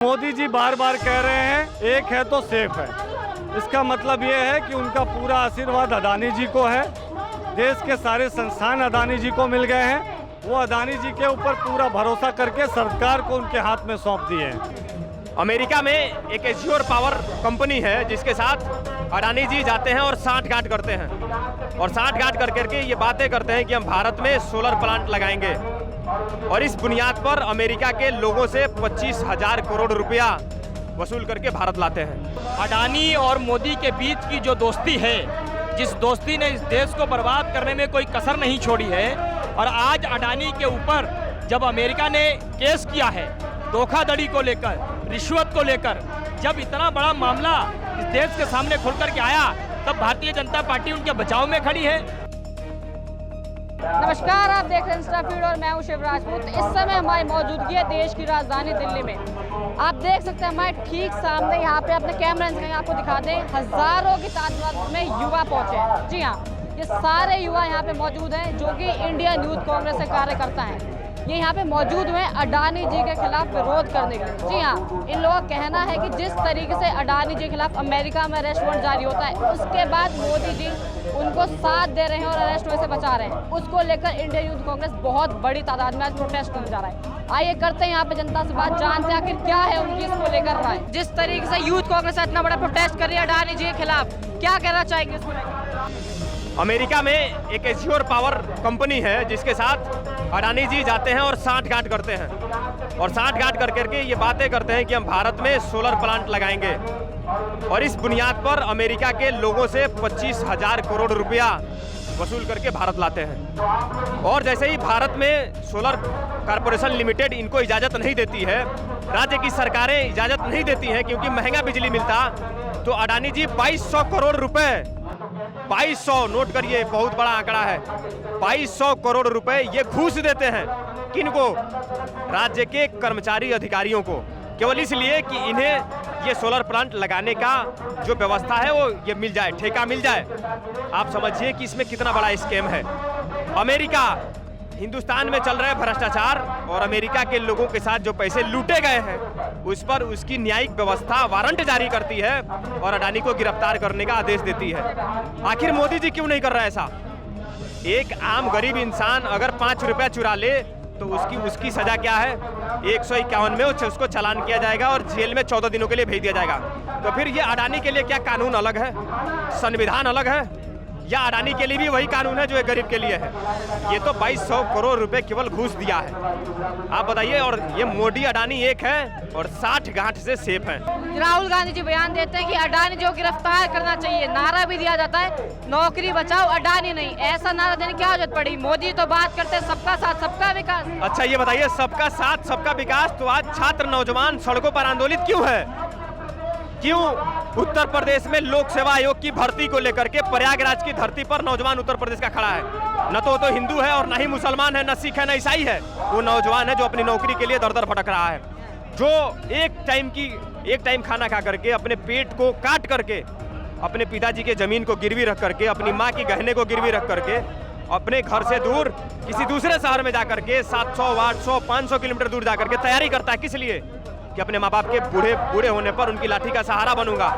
मोदी जी बार बार कह रहे हैं एक है तो सेफ है। इसका मतलब ये है कि उनका पूरा आशीर्वाद अडानी जी को है। देश के सारे संस्थान अडानी जी को मिल गए हैं। वो अडानी जी के ऊपर पूरा भरोसा करके सरकार को उनके हाथ में सौंप दिए हैं। अमेरिका में एक एज्योर पावर कंपनी है जिसके साथ अडानी जी जाते हैं और साठगांठ करते हैं और साठगांठ कर करके ये बातें करते हैं कि हम भारत में सोलर प्लांट लगाएंगे और इस बुनियाद पर अमेरिका के लोगों से 25,000 करोड़ रुपया वसूल करके भारत लाते हैं। अडानी और मोदी के बीच की जो दोस्ती है, जिस दोस्ती ने इस देश को बर्बाद करने में कोई कसर नहीं छोड़ी है, और आज अडानी के ऊपर जब अमेरिका ने केस किया है धोखाधड़ी को लेकर, रिश्वत को लेकर, जब इतना बड़ा मामला इस देश के सामने खुल करके आया, तब भारतीय जनता पार्टी उनके बचाव में खड़ी है। नमस्कार, आप देख रहे हैं इंस्टा फीड और मैं हूं शिव राजपूत। इस समय हमारी मौजूदगी है देश की राजधानी दिल्ली में। आप देख सकते हैं हमारे ठीक सामने, यहाँ पे अपने कैमरा से आपको दिखा दें, हजारों की तादाद में युवा पहुंचे हैं। जी हाँ, ये सारे युवा यहाँ पे मौजूद हैं जो कि इंडियन यूथ कांग्रेस से कार्यकर्ता हैं। ये यहाँ पे मौजूद हुए अडानी जी के खिलाफ विरोध करने के लिए। जी हाँ, इन लोगों का कहना है कि जिस तरीके से अडानी जी के खिलाफ अमेरिका में अरेस्ट वारंट जारी होता है, उसके बाद मोदी जी उनको साथ दे रहे हैं और अरेस्ट होने से बचा रहे हैं, उसको लेकर इंडियन यूथ कांग्रेस बहुत बड़ी तादाद में आज प्रोटेस्ट करने जा रहा है। आइए करते हैं यहाँ पे जनता से बात, जानते हैं आखिर क्या है उनकी इसको लेकर राय। जिस तरीके से यूथ कांग्रेस इतना बड़ा प्रोटेस्ट कर रही है अडानी जी के खिलाफ, क्या कहना चाहेंगे इसको लेकर? अमेरिका में एक एज्योर पावर कंपनी है जिसके साथ अडानी जी जाते हैं और साठगांठ करते हैं और साठगांठ कर करके ये बातें करते हैं कि हम भारत में सोलर प्लांट लगाएंगे और इस बुनियाद पर अमेरिका के लोगों से 25,000 करोड़ रुपया वसूल करके भारत लाते हैं। और जैसे ही भारत में सोलर कॉर्पोरेशन लिमिटेड इनको इजाज़त नहीं देती है, राज्य की सरकारें इजाज़त नहीं देती हैं क्योंकि महंगा बिजली मिलता, तो अडानी जी 2200 करोड़ रुपए, 2200, नोट करिए, बहुत बड़ा आंकड़ा है, 2200 करोड़ रुपए ये घूस देते हैं। किनको? राज्य के कर्मचारी अधिकारियों को, केवल इसलिए कि इन्हें ये सोलर प्लांट लगाने का जो व्यवस्था है वो ये मिल जाए, ठेका मिल जाए। आप समझिए कि इसमें कितना बड़ा स्कैम है। अमेरिका, हिंदुस्तान में चल रहे भ्रष्टाचार और अमेरिका के लोगों के साथ जो पैसे लूटे गए हैं उस पर उसकी न्यायिक व्यवस्था वारंट जारी करती है और अडानी को गिरफ्तार करने का आदेश देती है। आखिर मोदी जी क्यों नहीं कर रहा है ऐसा? एक आम गरीब इंसान अगर 5 रुपया चुरा ले तो उसकी सजा क्या है? 151 में उसको चालान किया जाएगा और जेल में 14 दिनों के लिए भेज दिया जाएगा। तो फिर ये अडानी के लिए क्या कानून अलग है, संविधान अलग है, या अडानी के लिए भी वही कानून है जो एक गरीब के लिए है? ये तो 2200 करोड़ रुपए केवल घूस दिया है। आप बताइए, और ये मोदी अडानी एक है और 60 से सेफ है। राहुल गांधी जी बयान देते हैं कि अडानी जी को गिरफ्तार करना चाहिए, नारा भी दिया जाता है नौकरी बचाओ अडानी नहीं। ऐसा नारा देने की क्या जरूरत पड़ी? मोदी तो बात करते हैं सबका साथ सबका विकास। अच्छा ये बताइए, सबका साथ सबका विकास, तो आज छात्र नौजवान सड़कों पर आंदोलित क्यों है? क्यों? उत्तर प्रदेश में लोक सेवा आयोग की भर्ती को लेकर के प्रयागराज की धरती पर नौजवान उत्तर प्रदेश का खड़ा है। न तो हिंदू है और न ही मुसलमान है, न सिख है, न ईसाई है। वो नौजवान है जो अपनी नौकरी के लिए दर दर भटक रहा है, जो एक टाइम खाना खा करके अपने पेट को काट करके अपने पिताजी के जमीन को गिरवी रख करके, अपनी माँ की गहने को गिरवी रख करके अपने घर से दूर किसी दूसरे शहर में जाकर के 700, 800, 500 किलोमीटर दूर जाकर के तैयारी करता है। किस लिए? कि अपने माँ बाप के बूढ़े होने पर उनकी लाठी का सहारा बनूंगा,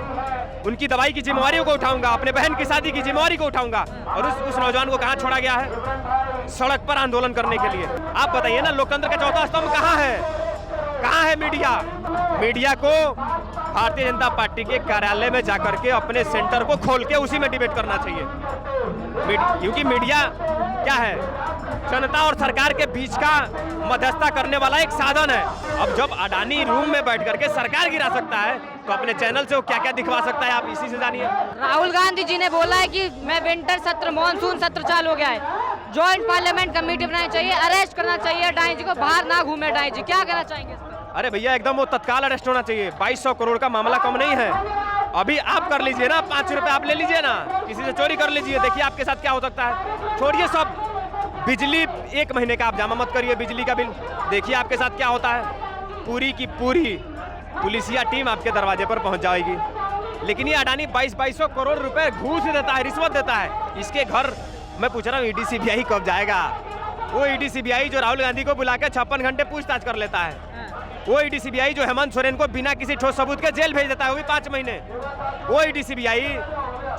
उनकी दवाई की जिम्मेवारियों को उठाऊंगा, अपने बहन की शादी की जिम्मेवारी को उठाऊंगा। और उस नौजवान को कहाँ छोड़ा गया है? सड़क पर आंदोलन करने के लिए। आप बताइए ना, लोकतंत्र का चौथा स्तंभ कहाँ है? कहाँ है मीडिया? मीडिया को भारतीय जनता पार्टी के कार्यालय में जाकर के अपने सेंटर को खोल के उसी में डिबेट करना चाहिए, क्योंकि मीडिया क्या है? जनता और सरकार के बीच का मध्यस्थता करने वाला एक साधन है। अब जब अडानी रूम में बैठ करके सरकार गिरा सकता है तो अपने चैनल से वो क्या क्या दिखवा सकता है, आप इसी से जानिए। राहुल गांधी जी ने बोला है कि मैं विंटर सत्र, मानसून सत्र चालू हो गया है, ज्वाइंट पार्लियामेंट कमेटी बनानी चाहिए, अरेस्ट करना चाहिए अडानी जी को, बाहर ना घूमे अडानी जी। क्या कहना चाहेंगे इस पर? अरे भैया, एकदम वो तत्काल अरेस्ट होना चाहिए। 2200 करोड़ का मामला कम नहीं है। अभी आप कर लीजिए ना, 5 रुपए आप ले लीजिए ना, किसी से चोरी कर लीजिए, देखिए आपके साथ क्या हो सकता है। छोड़िए सब, बिजली 1 महीने का आप जमा मत करिए बिजली का बिल, देखिए आपके साथ क्या होता है। पूरी की पूरी पुलिसिया टीम आपके दरवाजे पर पहुंच जाएगी। लेकिन ये अडानी 2200 करोड़ रुपए घूस देता है, रिश्वत देता है। इसके घर मैं पूछ रहा हूँ ईडी सीबीआई कब जाएगा? वो ईडी सीबीआई जो राहुल गांधी को बुला के 56 घंटे पूछताछ कर लेता है। वो ईडी सीबीआई जो हेमंत सोरेन को बिना किसी ठोस सबूत के जेल भेज देता है, वो भी 5 महीने। वो ईडी सीबीआई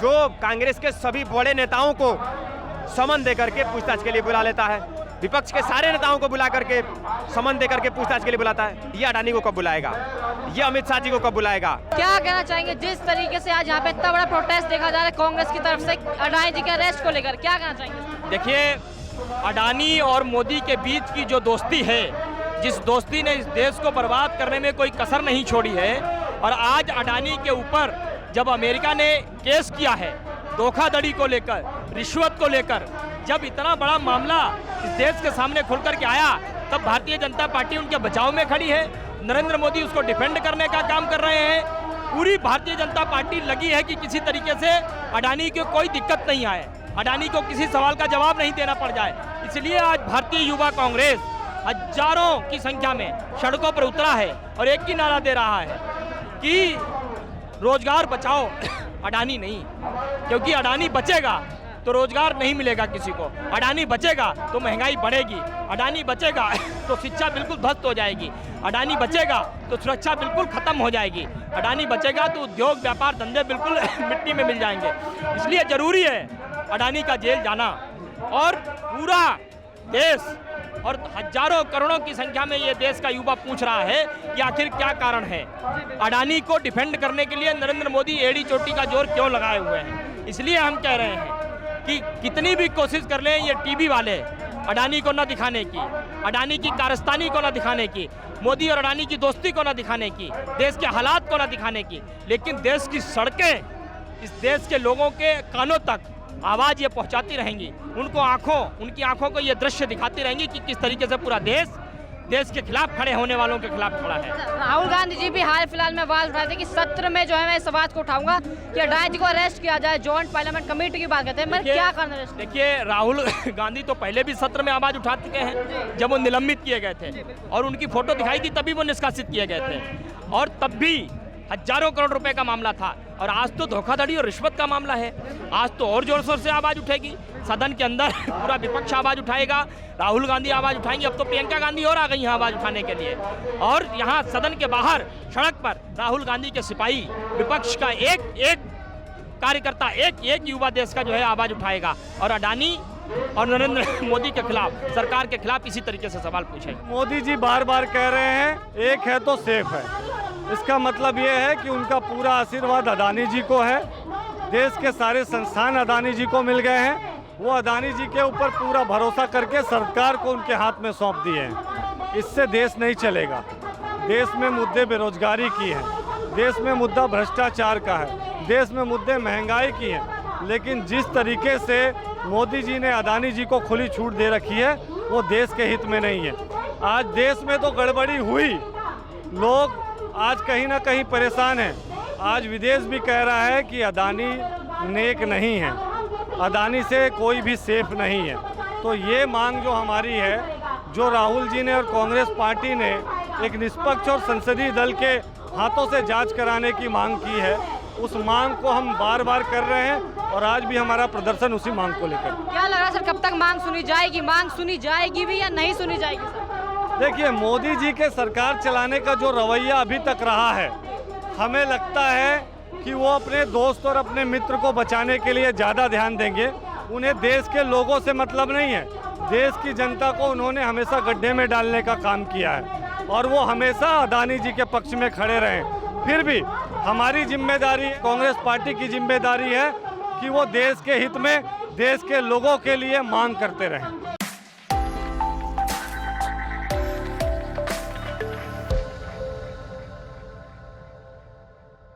जो कांग्रेस के सभी बड़े नेताओं को समन दे करके पूछताछ के लिए बुला लेता है, विपक्ष के सारे नेताओं को बुला करके समन दे करके पूछताछ के लिए बुलाता है। ये अडानी को कब बुलाएगा? ये अमित शाह जी को कब बुलाएगा? क्या कहना चाहेंगे जिस तरीके से आज यहाँ पे इतना बड़ा प्रोटेस्ट देखा जा रहा है कांग्रेस की तरफ से अडानी जी के अरेस्ट को लेकर, क्या कहना चाहेंगे? देखिए, अडानी और मोदी के बीच की जो दोस्ती है, जिस दोस्ती ने इस देश को बर्बाद करने में कोई कसर नहीं छोड़ी है, और आज अडानी के ऊपर जब अमेरिका ने केस किया है धोखाधड़ी को लेकर, रिश्वत को लेकर, जब इतना बड़ा मामला इस देश के सामने खुल करके आया, तब भारतीय जनता पार्टी उनके बचाव में खड़ी है। नरेंद्र मोदी उसको डिफेंड करने का काम कर रहे हैं। पूरी भारतीय जनता पार्टी लगी है कि किसी तरीके से अडानी को कोई दिक्कत नहीं आए, अडानी को किसी सवाल का जवाब नहीं देना पड़ जाए। इसलिए आज भारतीय युवा कांग्रेस हजारों की संख्या में सड़कों पर उतरा है और एक ही नारा दे रहा है कि रोजगार बचाओ, अडानी नहीं। क्योंकि अडानी बचेगा तो रोजगार नहीं मिलेगा किसी को, अडानी बचेगा तो महंगाई बढ़ेगी, अडानी बचेगा तो शिक्षा बिल्कुल ध्वस्त हो जाएगी, अडानी बचेगा तो सुरक्षा बिल्कुल खत्म हो जाएगी, अडानी बचेगा तो उद्योग व्यापार धंधे बिल्कुल मिट्टी में मिल जाएंगे। इसलिए जरूरी है अडानी का जेल जाना, और पूरा देश और हजारों करोड़ों की संख्या में ये देश का युवा पूछ रहा है कि आखिर क्या कारण है, अडानी को डिफेंड करने के लिए नरेंद्र मोदी एड़ी चोटी का जोर क्यों लगाए हुए हैं। इसलिए हम कह रहे हैं कि कितनी भी कोशिश कर लें ये टीवी वाले अडानी को न दिखाने की, अडानी की कारस्तानी को न दिखाने की, मोदी और अडानी की दोस्ती को न दिखाने की, देश के हालात को न दिखाने की, लेकिन देश की सड़कें इस देश के लोगों के कानों तक आवाज ये पहुंचाती रहेंगी, उनकी आंखों को ये दृश्य दिखाती रहेंगी कि किस तरीके से पूरा देश के खिलाफ खड़े होने वालों के खिलाफ खड़ा है। राहुल गांधी जी भी हाल फिलहाल में आवाज उठाए थे कि सत्र में जो है मैं इस आवाज को उठाऊंगा कि अडानी जी को अरेस्ट किया जाए, जॉइंट पार्लियामेंट कमेटी की बात करते हैं, मैं क्या करना है? देखिए, राहुल गांधी तो पहले भी सत्र में आवाज उठा चुके हैं जब वो निलंबित किए गए थे, और उनकी फोटो दिखाई थी तभी वो निष्कासित किए गए थे, और तब भी हजारों करोड़ रुपए का मामला था। और आज तो धोखाधड़ी और रिश्वत का मामला है, आज तो और जोर शोर से आवाज उठेगी, सदन के अंदर पूरा विपक्ष आवाज उठाएगा, राहुल गांधी आवाज उठाएंगे, अब तो प्रियंका गांधी और आ गई हैं आवाज उठाने के लिए, और यहाँ सदन के बाहर सड़क पर राहुल गांधी के सिपाही, विपक्ष का एक कार्यकर्ता, एक युवा देश का जो है आवाज उठाएगा, और अडानी और नरेंद्र मोदी के खिलाफ, सरकार के खिलाफ इसी तरीके से सवाल पूछेगा। मोदी जी बार बार कह रहे हैं एक है तो सेफ है, इसका मतलब ये है कि उनका पूरा आशीर्वाद अडानी जी को है, देश के सारे संस्थान अडानी जी को मिल गए हैं, वो अडानी जी के ऊपर पूरा भरोसा करके सरकार को उनके हाथ में सौंप दिए हैं। इससे देश नहीं चलेगा। देश में मुद्दे बेरोजगारी की हैं, देश में मुद्दा भ्रष्टाचार का है, देश में मुद्दे महंगाई की हैं, लेकिन जिस तरीके से मोदी जी ने अडानी जी को खुली छूट दे रखी है वो देश के हित में नहीं है। आज देश में तो गड़बड़ी हुई, लोग आज कहीं ना कहीं परेशान हैं। आज विदेश भी कह रहा है कि अडानी नेक नहीं है, अडानी से कोई भी सेफ नहीं है। तो ये मांग जो हमारी है, जो राहुल जी ने और कांग्रेस पार्टी ने एक निष्पक्ष और संसदीय दल के हाथों से जांच कराने की मांग की है, उस मांग को हम बार बार कर रहे हैं, और आज भी हमारा प्रदर्शन उसी मांग को लेकर। क्या लग रहा है सर, कब तक मांग सुनी जाएगी? मांग सुनी जाएगी भी या नहीं सुनी जाएगी सर? देखिए, मोदी जी के सरकार चलाने का जो रवैया अभी तक रहा है, हमें लगता है कि वो अपने दोस्त और अपने मित्र को बचाने के लिए ज़्यादा ध्यान देंगे। उन्हें देश के लोगों से मतलब नहीं है, देश की जनता को उन्होंने हमेशा गड्ढे में डालने का काम किया है, और वो हमेशा अडानी जी के पक्ष में खड़े रहे। फिर भी हमारी जिम्मेदारी, कांग्रेस पार्टी की जिम्मेदारी है कि वो देश के हित में, देश के लोगों के लिए मांग करते रहें।